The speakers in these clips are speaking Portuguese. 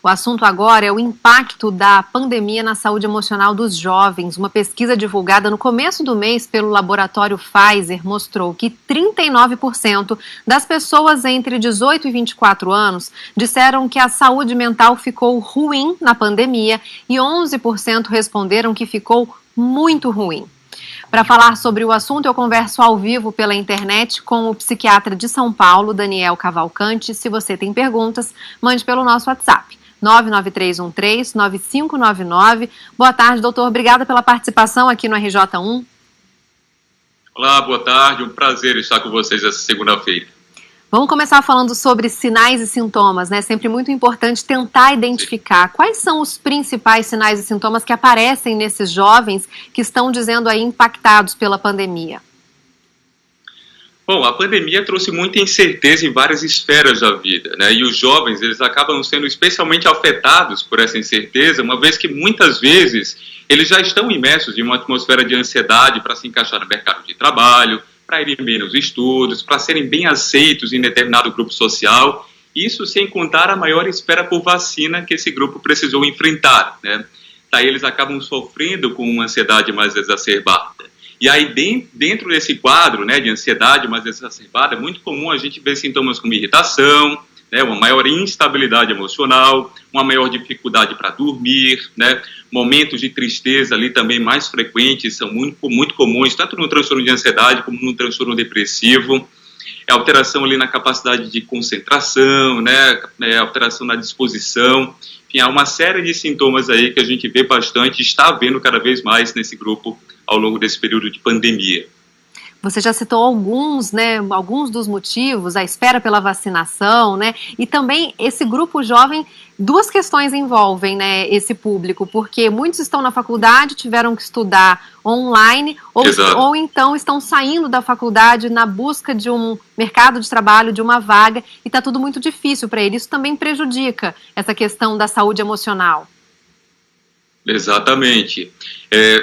O assunto agora é o impacto da pandemia na saúde emocional dos jovens. Uma pesquisa divulgada no começo do mês pelo laboratório Pfizer mostrou que 39% das pessoas entre 18 e 24 anos disseram que a saúde mental ficou ruim na pandemia e 11% responderam que ficou muito ruim. Para falar sobre o assunto, eu converso ao vivo pela internet com o psiquiatra de São Paulo, Daniel Cavalcante. Se você tem perguntas, mande pelo nosso WhatsApp. 99313-9599. Boa tarde, doutor. Obrigada pela participação aqui no RJ1. Olá, boa tarde. Um prazer estar com vocês essa segunda-feira. Vamos começar falando sobre sinais e sintomas, né? Sempre muito importante tentar identificar quais são os principais sinais e sintomas que aparecem nesses jovens que estão dizendo aí impactados pela pandemia. Bom, a pandemia trouxe muita incerteza em várias esferas da vida, né? E os jovens, eles acabam sendo especialmente afetados por essa incerteza, uma vez que muitas vezes eles já estão imersos em uma atmosfera de ansiedade para se encaixar no mercado de trabalho, para irem bem nos estudos, para serem bem aceitos em determinado grupo social, isso sem contar a maior espera por vacina que esse grupo precisou enfrentar, né? Daí eles acabam sofrendo com uma ansiedade mais exacerbada. E aí, dentro desse quadro, né, de ansiedade mais exacerbada, é muito comum a gente ver sintomas como irritação, né, uma maior instabilidade emocional, uma maior dificuldade para dormir, né, momentos de tristeza ali também mais frequentes, são muito comuns, tanto no transtorno de ansiedade como no transtorno depressivo. Alteração ali na capacidade de concentração, né, alteração na disposição. Enfim, há uma série de sintomas aí que a gente vê bastante, está vendo cada vez mais nesse grupo ao longo desse período de pandemia. Você já citou alguns, né, alguns dos motivos, a espera pela vacinação, né, e também esse grupo jovem, duas questões envolvem, né, esse público, porque muitos estão na faculdade, tiveram que estudar online, ou então estão saindo da faculdade na busca de um mercado de trabalho, de uma vaga, e está tudo muito difícil para eles. Isso também prejudica essa questão da saúde emocional. Exatamente.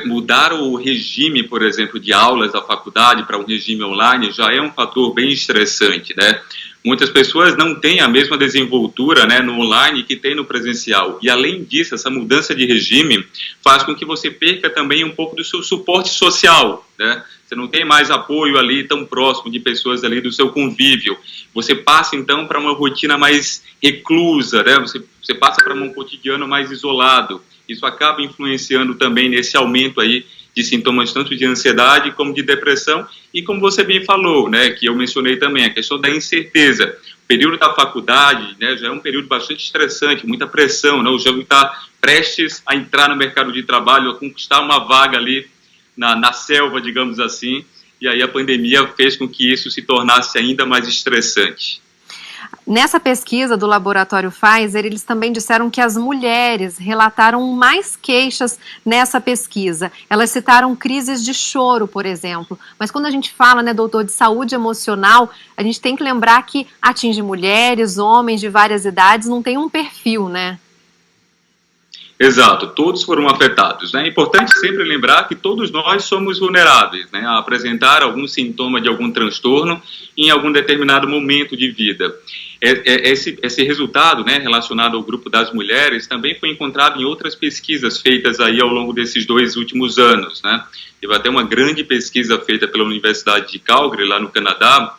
Mudar o regime, por exemplo, de aulas da faculdade para um regime online já é um fator bem estressante, né? Muitas pessoas não têm a mesma desenvoltura, né, no online que tem no presencial. E, além disso, essa mudança de regime faz com que você perca também um pouco do seu suporte social, né? Você não tem mais apoio ali tão próximo de pessoas ali do seu convívio. Você passa, então, para uma rotina mais reclusa, né? Você passa para um cotidiano mais isolado. Isso acaba influenciando também nesse aumento aí de sintomas tanto de ansiedade como de depressão e, como você bem falou, né, que eu mencionei também, a questão da incerteza. O período da faculdade, né, já é um período bastante estressante, muita pressão, né, o jovem está prestes a entrar no mercado de trabalho, a conquistar uma vaga ali na selva, digamos assim, e aí a pandemia fez com que isso se tornasse ainda mais estressante. Nessa pesquisa do laboratório Pfizer, eles também disseram que as mulheres relataram mais queixas nessa pesquisa. Elas citaram crises de choro, por exemplo. Mas quando a gente fala, né, doutor, de saúde emocional, a gente tem que lembrar que atinge mulheres, homens de várias idades, não tem um perfil, né? Exato, todos foram afetados, né? É importante sempre lembrar que todos nós somos vulneráveis, né, a apresentar algum sintoma de algum transtorno em algum determinado momento de vida. Esse resultado, né, relacionado ao grupo das mulheres também foi encontrado em outras pesquisas feitas aí ao longo desses 2 últimos anos, né? Teve até uma grande pesquisa feita pela Universidade de Calgary, lá no Canadá,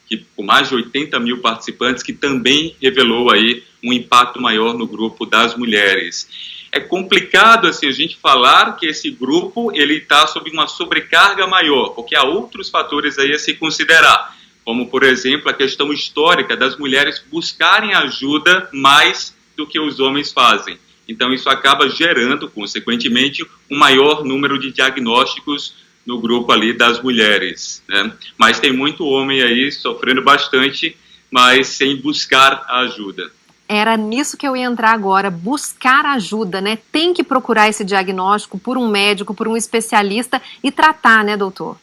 que, com mais de 80 mil participantes, que também revelou aí um impacto maior no grupo das mulheres. É complicado assim, a gente falar que esse grupo está sob uma sobrecarga maior, porque há outros fatores aí a se considerar, como, por exemplo, a questão histórica das mulheres buscarem ajuda mais do que os homens fazem. Então, isso acaba gerando, consequentemente, um maior número de diagnósticos no grupo ali das mulheres, né? Mas tem muito homem aí sofrendo bastante, mas sem buscar a ajuda. Era nisso que eu ia entrar agora, buscar ajuda, né? Tem que procurar esse diagnóstico por um médico, por um especialista e tratar, né, doutor?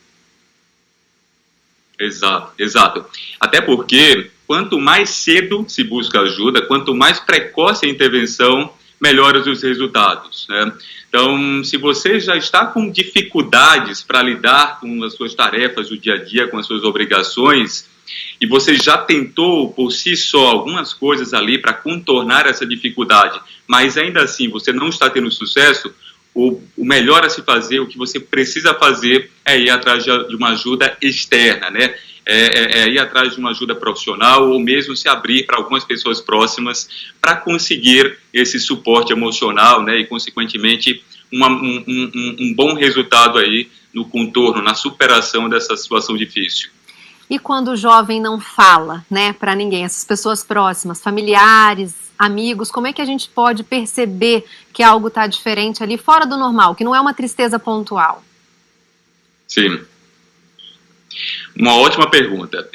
Exato. Até porque, quanto mais cedo se busca ajuda, quanto mais precoce a intervenção, melhores os resultados, né? Então, se você já está com dificuldades para lidar com as suas tarefas do dia a dia, com as suas obrigações, e você já tentou por si só algumas coisas ali para contornar essa dificuldade, mas ainda assim você não está tendo sucesso, o melhor a se fazer, o que você precisa fazer é ir atrás de uma ajuda externa, né? Ir atrás de uma ajuda profissional ou mesmo se abrir para algumas pessoas próximas para conseguir esse suporte emocional, né? E, consequentemente, um bom resultado aí no contorno, na superação dessa situação difícil. E quando o jovem não fala, né, para ninguém, essas pessoas próximas, familiares, amigos, como é que a gente pode perceber que algo está diferente ali, fora do normal, que não é uma tristeza pontual? Sim. Uma ótima pergunta.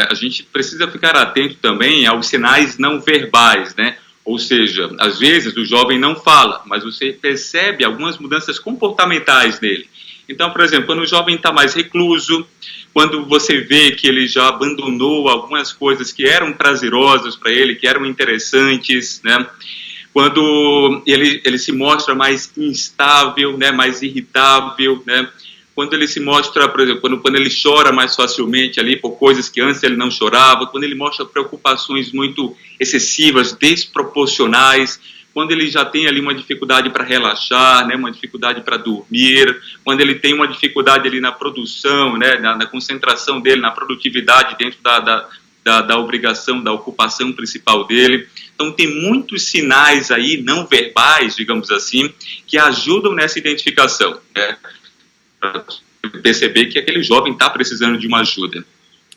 A gente precisa ficar atento também aos sinais não verbais, né? Ou seja, às vezes o jovem não fala, mas você percebe algumas mudanças comportamentais nele. Então, por exemplo, quando o jovem está mais recluso, quando você vê que ele já abandonou algumas coisas que eram prazerosas para ele, que eram interessantes, né? Quando ele se mostra mais instável, né? Mais irritável, né? Quando ele se mostra, por exemplo, quando ele chora mais facilmente ali por coisas que antes ele não chorava, quando ele mostra preocupações muito excessivas, desproporcionais, quando ele já tem ali uma dificuldade para relaxar, né, uma dificuldade para dormir, quando ele tem uma dificuldade ali na produção, né, na concentração dele, na produtividade dentro da obrigação, da ocupação principal dele. Então tem muitos sinais aí não verbais, digamos assim, que ajudam nessa identificação, né, para perceber que aquele jovem está precisando de uma ajuda.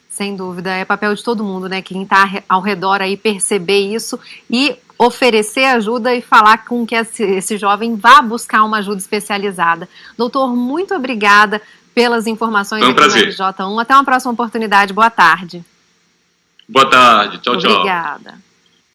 Sem dúvida, é papel de todo mundo, né? Quem está ao redor aí perceber isso e oferecer ajuda e falar com que esse jovem vá buscar uma ajuda especializada. Doutor, muito obrigada pelas informações aqui no RJ1. Até uma próxima oportunidade. Boa tarde. Boa tarde. Tchau, tchau. Obrigada.